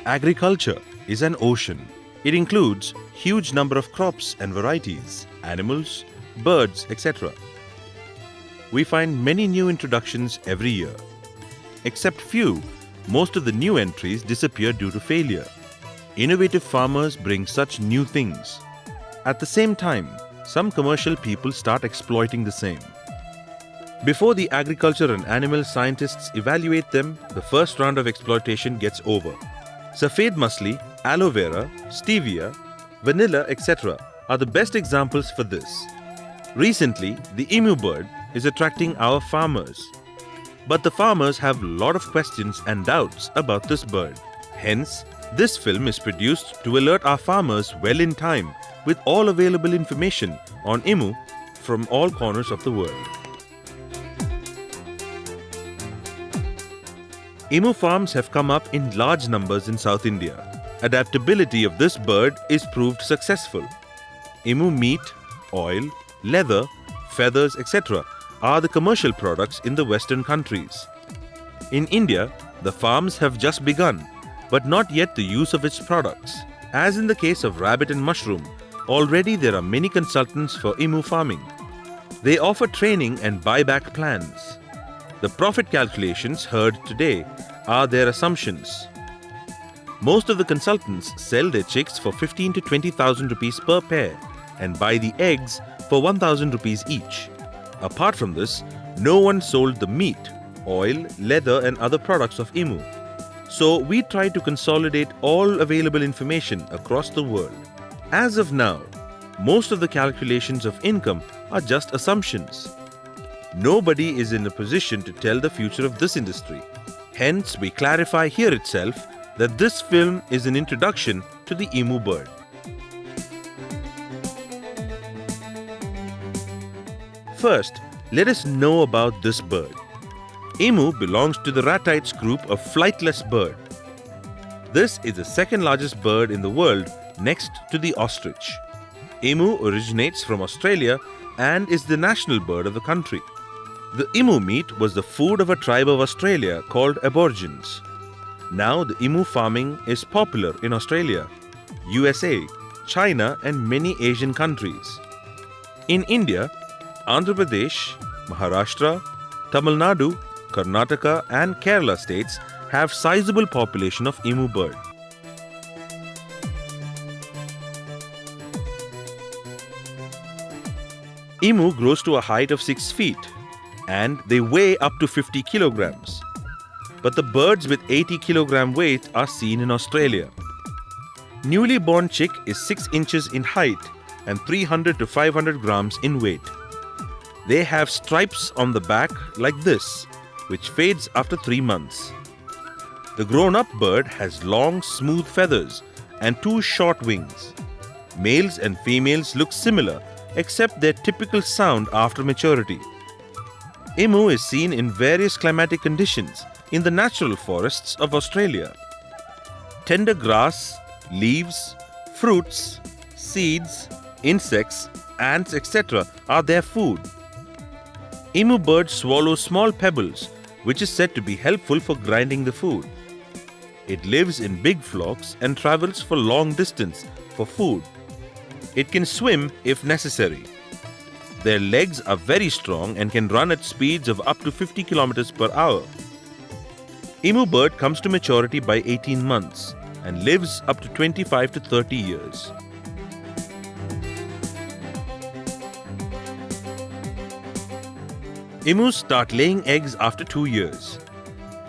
Agriculture is an ocean. It includes huge number of crops and varieties, animals, birds, etc. We find many new introductions every year. Except few, most of the new entries disappear due to failure. Innovative farmers bring such new things. At the same time, some commercial people start exploiting the same. Before the agriculture and animal scientists evaluate them, the first round of exploitation gets over. Safed musli, aloe vera, stevia, vanilla, etc. are the best examples for this. Recently, the emu bird is attracting our farmers. But the farmers have a lot of questions and doubts about this bird. Hence, this film is produced to alert our farmers well in time with all available information on emu from all corners of the world. Emu farms have come up in large numbers in South India. Adaptability of this bird is proved successful. Emu meat, oil, leather, feathers, etc. are the commercial products in the Western countries. In India, the farms have just begun, but not yet the use of its products. As in the case of rabbit and mushroom, already there are many consultants for emu farming. They offer training and buyback plans. The profit calculations heard today are their assumptions. Most of the consultants sell their chicks for 15 to 20,000 rupees per pair and buy the eggs for 1,000 rupees each. Apart from this, no one sold the meat, oil, leather and other products of emu. So we try to consolidate all available information across the world. As of now, most of the calculations of income are just assumptions. Nobody is in a position to tell the future of this industry. Hence, we clarify here itself that this film is an introduction to the emu bird. First, let us know about this bird. Emu belongs to the ratites group of flightless bird. This is the second largest bird in the world next to the ostrich. Emu originates from Australia and is the national bird of the country. The emu meat was the food of a tribe of Australia called Aborigines. Now the emu farming is popular in Australia, USA, China and many Asian countries. In India, Andhra Pradesh, Maharashtra, Tamil Nadu, Karnataka and Kerala states have sizable population of emu bird. Emu grows to a height of 6 feet and they weigh up to 50 kilograms. But the birds with 80 kilogram weight are seen in Australia. Newly born chick is 6 inches in height and 300 to 500 grams in weight. They have stripes on the back like this, which fades after 3 months. The grown-up bird has long, smooth feathers and 2 short wings. Males and females look similar except their typical sound after maturity. Emu is seen in various climatic conditions in the natural forests of Australia. Tender grass, leaves, fruits, seeds, insects, ants, etc. are their food. Emu birds swallow small pebbles, which is said to be helpful for grinding the food. It lives in big flocks and travels for long distance for food. It can swim if necessary. Their legs are very strong and can run at speeds of up to 50 kilometers per hour. Emu bird comes to maturity by 18 months and lives up to 25 to 30 years. Emus start laying eggs after 2 years.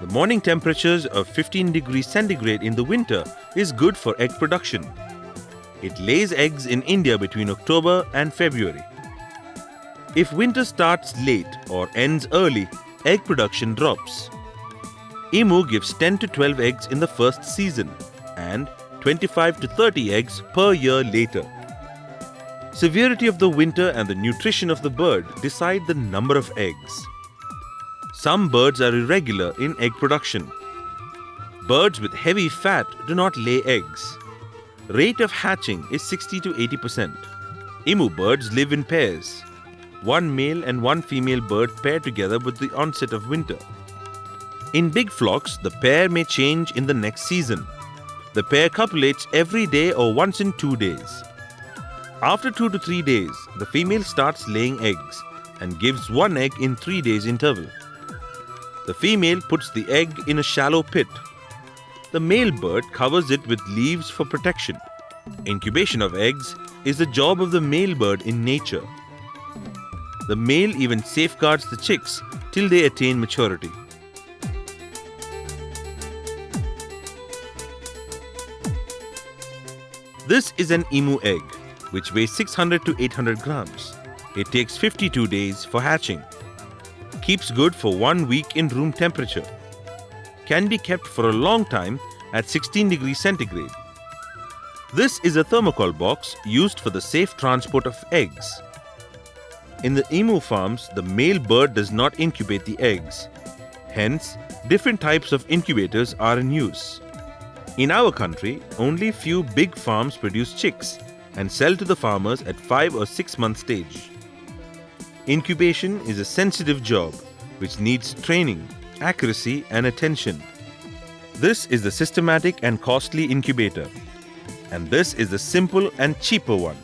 The morning temperatures of 15 degrees centigrade in the winter is good for egg production. It lays eggs in India between October and February. If winter starts late or ends early, egg production drops. Emu gives 10 to 12 eggs in the first season and 25 to 30 eggs per year later. Severity of the winter and the nutrition of the bird decide the number of eggs. Some birds are irregular in egg production. Birds with heavy fat do not lay eggs. Rate of hatching is 60 to 80%. Emu birds live in pairs. One male and one female bird pair together with the onset of winter. In big flocks, the pair may change in the next season. The pair copulates every day or once in 2 days. After 2 to 3 days, the female starts laying eggs and gives 1 egg in 3 days interval. The female puts the egg in a shallow pit. The male bird covers it with leaves for protection. Incubation of eggs is the job of the male bird in nature. The male even safeguards the chicks till they attain maturity. This is an emu egg, which weighs 600 to 800 grams. It takes 52 days for hatching. Keeps good for 1 week in room temperature. Can be kept for a long time at 16 degrees centigrade. This is a thermocol box used for the safe transport of eggs. In the emu farms, the male bird does not incubate the eggs. Hence, different types of incubators are in use. In our country, only few big farms produce chicks and sell to the farmers at 5 or 6 month stage. Incubation is a sensitive job which needs training, accuracy and attention. This is the systematic and costly incubator, and this is the simple and cheaper one.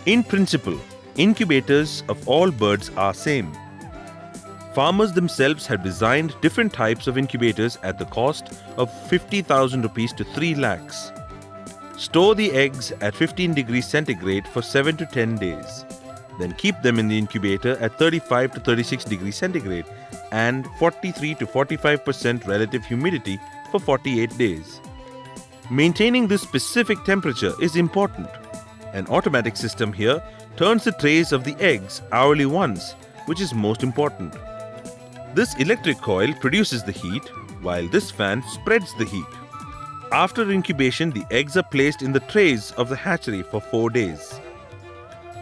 In principle, incubators of all birds are same. Farmers themselves have designed different types of incubators at the cost of 50,000 rupees to 3 lakhs. Store the eggs at 15 degrees centigrade for 7 to 10 days. Then keep them in the incubator at 35 to 36 degrees centigrade and 43 to 45% relative humidity for 48 days. Maintaining this specific temperature is important. An automatic system here turns the trays of the eggs hourly once, which is most important. This electric coil produces the heat, while this fan spreads the heat. After incubation, the eggs are placed in the trays of the hatchery for 4 days.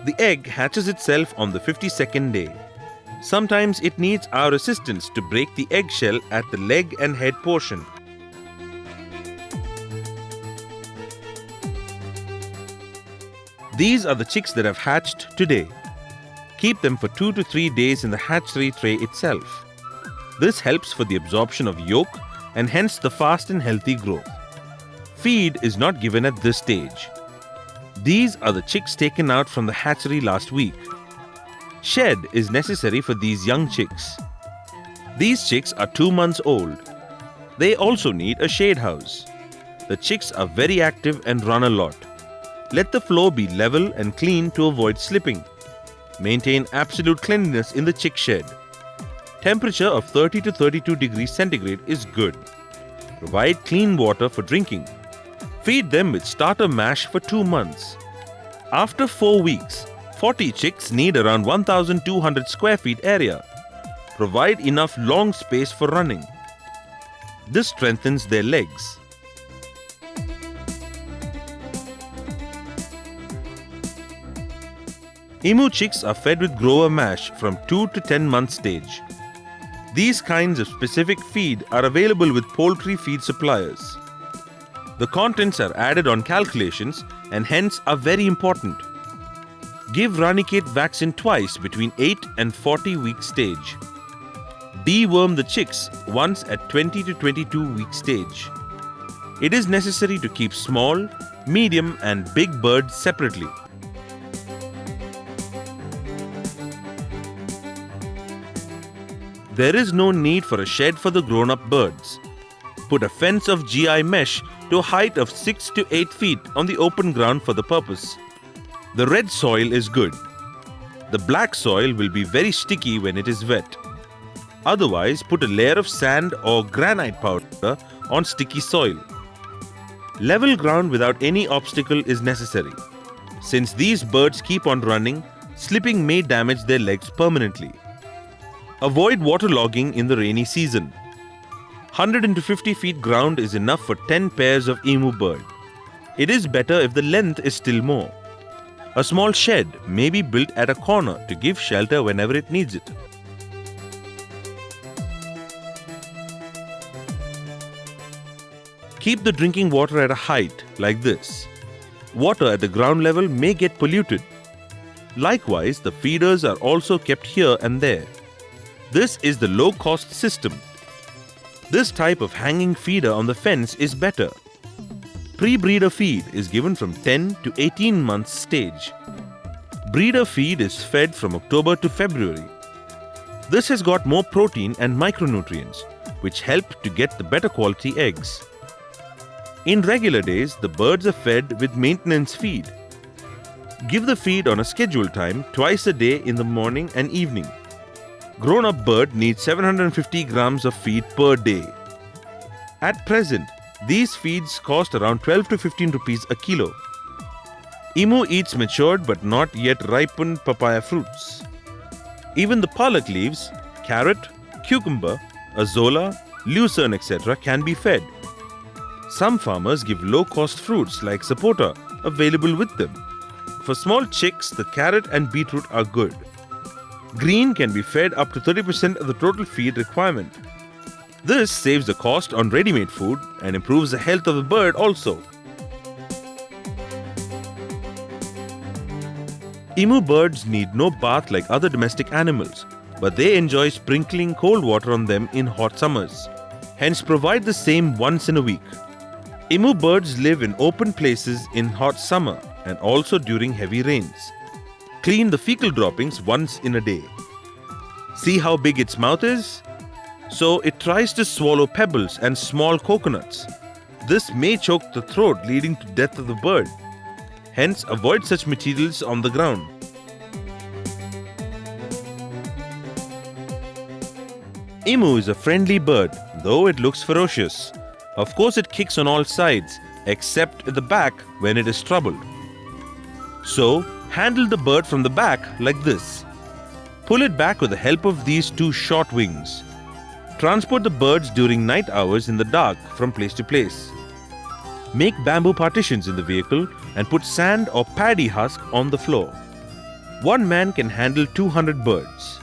The egg hatches itself on the 52nd day. Sometimes it needs our assistance to break the eggshell at the leg and head portion. These are the chicks that have hatched today. Keep them for 2 to 3 days in the hatchery tray itself. This helps for the absorption of yolk and hence the fast and healthy growth. Feed is not given at this stage. These are the chicks taken out from the hatchery last week. Shed is necessary for these young chicks. These chicks are 2 months old. They also need a shade house. The chicks are very active and run a lot. Let the floor be level and clean to avoid slipping. Maintain absolute cleanliness in the chick shed. Temperature of 30 to 32 degrees centigrade is good. Provide clean water for drinking. Feed them with starter mash for 2 months. After 4 weeks, 40 chicks need around 1,200 square feet area. Provide enough long space for running. This strengthens their legs. Emu chicks are fed with grower mash from 2 to 10 month stage. These kinds of specific feed are available with poultry feed suppliers. The contents are added on calculations and hence are very important. Give Ranicate vaccine twice between 8 and 40 week stage. Deworm the chicks once at 20 to 22 week stage. It is necessary to keep small, medium and big birds separately. There is no need for a shed for the grown-up birds. Put a fence of GI mesh to a height of 6 to 8 feet on the open ground for the purpose. The red soil is good. The black soil will be very sticky when it is wet. Otherwise, put a layer of sand or granite powder on sticky soil. Level ground without any obstacle is necessary. Since these birds keep on running, slipping may damage their legs permanently. Avoid waterlogging in the rainy season. 150 feet ground is enough for 10 pairs of emu bird. It is better if the length is still more. A small shed may be built at a corner to give shelter whenever it needs it. Keep the drinking water at a height like this. Water at the ground level may get polluted. Likewise, the feeders are also kept here and there. This is the low-cost system. This type of hanging feeder on the fence is better. Pre-breeder feed is given from 10 to 18 months stage. Breeder feed is fed from October to February. This has got more protein and micronutrients, which help to get the better quality eggs. In regular days, the birds are fed with maintenance feed. Give the feed on a scheduled time twice a day in the morning and evening. Grown-up bird needs 750 grams of feed per day. At present, these feeds cost around 12 to 15 rupees a kilo. Emu eats matured but not yet ripened papaya fruits. Even the palak leaves, carrot, cucumber, azolla, lucerne, etc. can be fed. Some farmers give low-cost fruits like sapota available with them. For small chicks, the carrot and beetroot are good. Green can be fed up to 30% of the total feed requirement. This saves the cost on ready-made food and improves the health of the bird also. Emu birds need no bath like other domestic animals, but they enjoy sprinkling cold water on them in hot summers. Hence provide the same once in a week. Emu birds live in open places in hot summer and also during heavy rains. Clean the fecal droppings once in a day. See how big its mouth is? So it tries to swallow pebbles and small coconuts. This may choke the throat, leading to death of the bird. Hence, avoid such materials on the ground. Emu is a friendly bird, though it looks ferocious. Of course, it kicks on all sides, except at the back when it is troubled. So, handle the bird from the back like this. Pull it back with the help of these two short wings. Transport the birds during night hours in the dark from place to place. Make bamboo partitions in the vehicle and put sand or paddy husk on the floor. One man can handle 200 birds.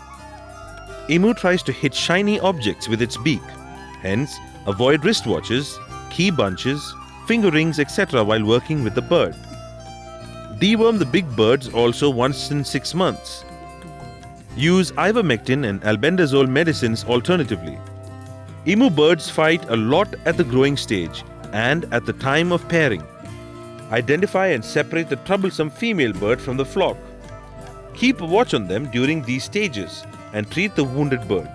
Emu tries to hit shiny objects with its beak. Hence, avoid wristwatches, key bunches, finger rings, etc. while working with the bird. Deworm the big birds also once in 6 months. Use ivermectin and albendazole medicines alternatively. Emu birds fight a lot at the growing stage and at the time of pairing. Identify and separate the troublesome female bird from the flock. Keep a watch on them during these stages and treat the wounded bird.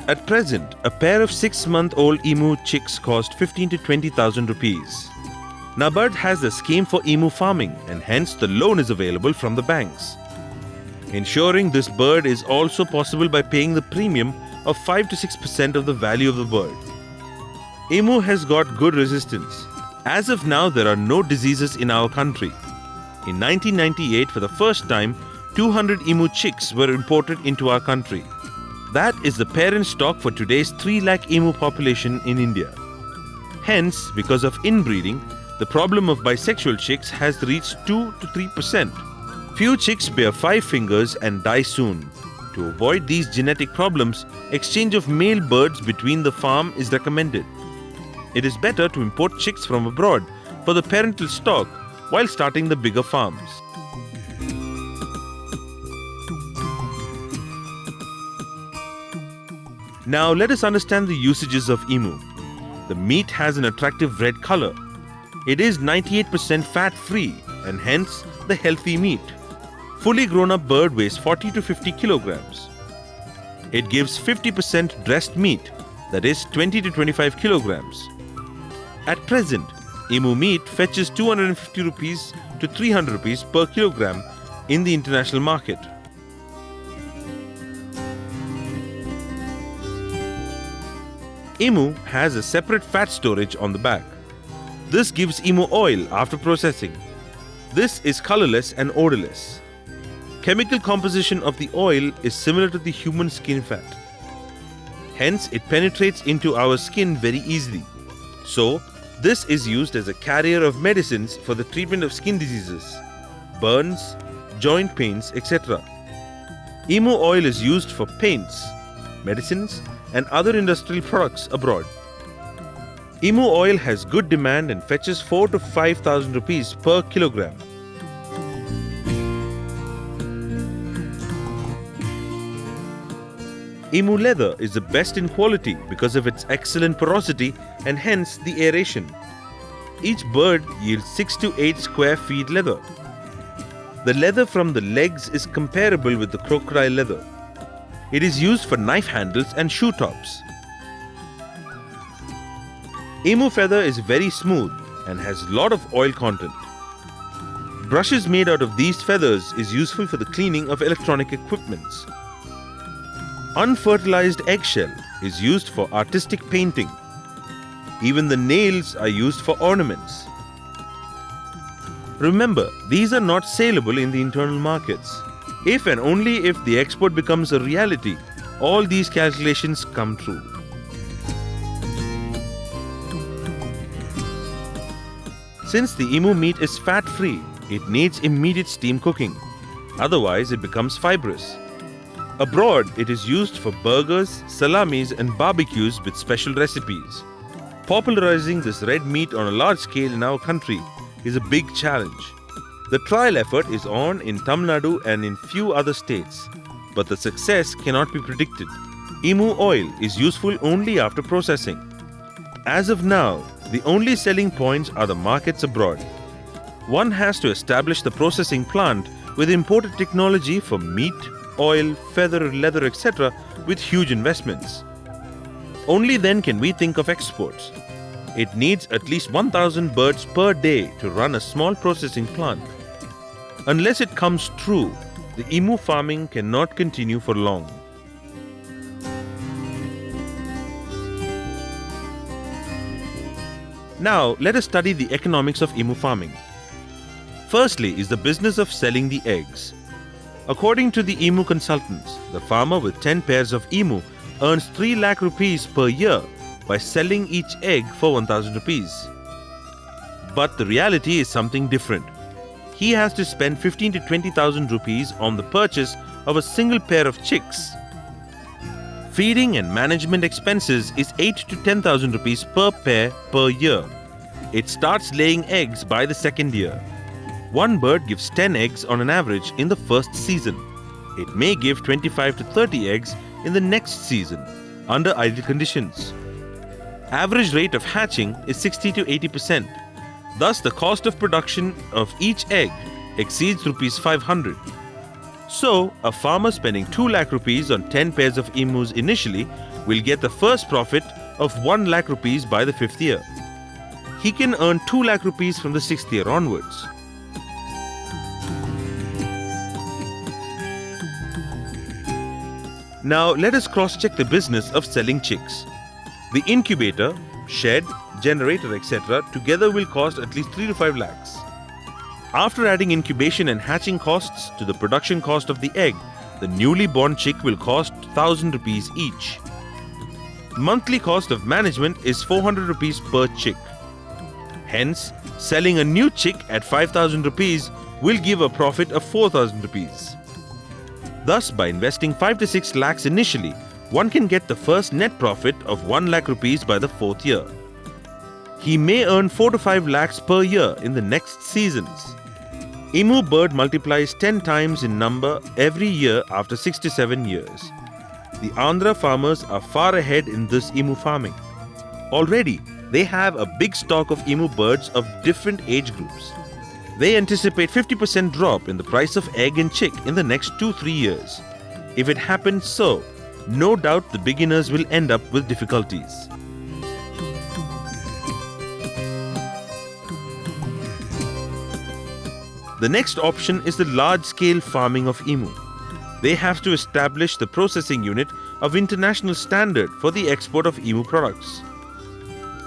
At present, a pair of 6-month-old emu chicks cost 15 to 20,000 rupees. NABARD has a scheme for emu farming and hence the loan is available from the banks. Ensuring this bird is also possible by paying the premium of 5 to 6% of the value of the bird. Emu has got good resistance. As of now, there are no diseases in our country. In 1998, for the first time, 200 emu chicks were imported into our country. That is the parent stock for today's 3 lakh emu population in India. Hence, because of inbreeding, the problem of bisexual chicks has reached 2 to 3%. Few chicks bear 5 fingers and die soon. To avoid these genetic problems, exchange of male birds between the farm is recommended. It is better to import chicks from abroad for the parental stock while starting the bigger farms. Now let us understand the usages of emu. The meat has an attractive red color. It is 98% fat-free and hence the healthy meat. Fully grown-up bird weighs 40 to 50 kilograms. It gives 50% dressed meat, that is 20 to 25 kilograms. At present, emu meat fetches 250 rupees to 300 rupees per kilogram in the international market. Emu has a separate fat storage on the back. This gives emu oil after processing. This is colorless and odorless. Chemical composition of the oil is similar to the human skin fat. Hence, it penetrates into our skin very easily. So, this is used as a carrier of medicines for the treatment of skin diseases, burns, joint pains, etc. Emu oil is used for paints, medicines, and other industrial products abroad. Emu oil has good demand and fetches 4 to 5,000 rupees per kilogram. Emu leather is the best in quality because of its excellent porosity and hence the aeration. Each bird yields 6 to 8 square feet leather. The leather from the legs is comparable with the crocodile leather. It is used for knife handles and shoe tops. Emu feather is very smooth and has lot of oil content. Brushes made out of these feathers is useful for the cleaning of electronic equipments. Unfertilized eggshell is used for artistic painting. Even the nails are used for ornaments. Remember, these are not saleable in the internal markets. If and only if the export becomes a reality, all these calculations come true. Since the emu meat is fat-free, it needs immediate steam cooking. Otherwise, it becomes fibrous. Abroad, it is used for burgers, salamis and barbecues with special recipes. Popularizing this red meat on a large scale in our country is a big challenge. The trial effort is on in Tamil Nadu and in few other states, but the success cannot be predicted. Emu oil is useful only after processing. As of now, the only selling points are the markets abroad. One has to establish the processing plant with imported technology for meat, oil, feather, leather, etc. with huge investments. Only then can we think of exports. It needs at least 1,000 birds per day to run a small processing plant. Unless it comes true, the emu farming cannot continue for long. Now, let us study the economics of emu farming. Firstly is the business of selling the eggs. According to the emu consultants, the farmer with 10 pairs of emu earns 3 lakh rupees per year by selling each egg for 1,000 rupees. But the reality is something different. He has to spend 15 to 20,000 rupees on the purchase of a single pair of chicks. Feeding and management expenses is 8 to 10,000 rupees per pair per year. It starts laying eggs by the second year. One bird gives 10 eggs on an average in the first season. It may give 25 to 30 eggs in the next season, under ideal conditions. Average rate of hatching is 60 to 80%. Thus, the cost of production of each egg exceeds rupees 500. So, a farmer spending 2 lakh rupees on 10 pairs of emus initially will get the first profit of 1 lakh rupees by the 5th year. He can earn 2 lakh rupees from the 6th year onwards. Now, let us cross-check the business of selling chicks. The incubator, shed, generator, etc. together will cost at least 3 to 5 lakhs. After adding incubation and hatching costs to the production cost of the egg, the newly born chick will cost 1,000 rupees each. Monthly cost of management is 400 rupees per chick. Hence, selling a new chick at 5,000 rupees will give a profit of 4,000 rupees. Thus, by investing 5 to 6 lakhs initially, one can get the first net profit of 1 lakh rupees by the 4th year. He may earn 4 to 5 lakhs per year in the next seasons. Emu bird multiplies 10 times in number every year after 6 to 7 years. The Andhra farmers are far ahead in this emu farming. Already, they have a big stock of emu birds of different age groups. They anticipate 50% drop in the price of egg and chick in the next 2-3 years. If it happens so, no doubt the beginners will end up with difficulties. The next option is the large-scale farming of emu. They have to establish the processing unit of international standard for the export of emu products.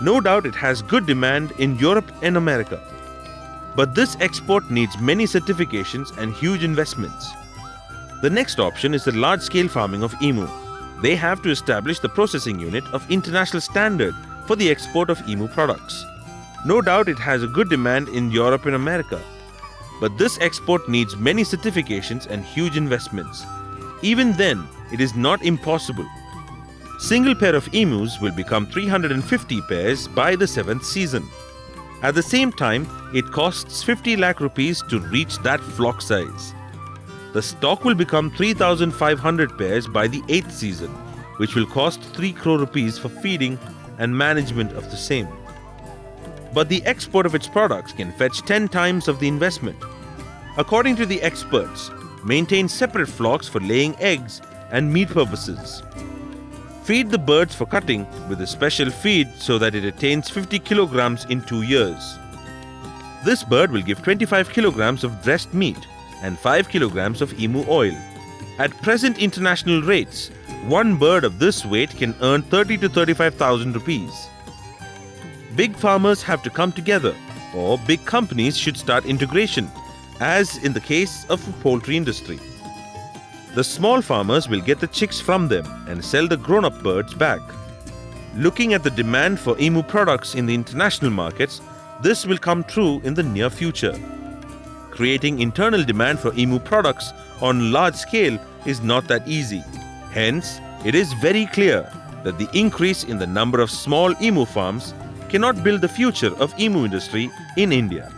No doubt it has good demand in Europe and America. But this export needs many certifications and huge investments. The next option is the large-scale farming of emu. They have to establish the processing unit of international standard for the export of emu products. No doubt it has a good demand in Europe and America. But this export needs many certifications and huge investments. Even then, it is not impossible. Single pair of emus will become 350 pairs by the 7th season. At the same time, it costs 50 lakh rupees to reach that flock size. The stock will become 3,500 pairs by the 8th season. which will cost 3 crore rupees for feeding and management of the same. But the export of its products can fetch 10 times of the investment. According to the experts, maintain separate flocks for laying eggs and meat purposes. Feed the birds for cutting with a special feed so that it attains 50 kilograms in 2 years. This bird will give 25 kilograms of dressed meat and 5 kilograms of emu oil. At present international rates, one bird of this weight can earn 30 to 35,000 rupees. Big farmers have to come together, or big companies should start integration, as in the case of the poultry industry. The small farmers will get the chicks from them and sell the grown-up birds back. Looking at the demand for emu products in the international markets, this will come true in the near future. Creating internal demand for emu products on large scale is not that easy. Hence, it is very clear that the increase in the number of small emu farms cannot build the future of emu industry in India.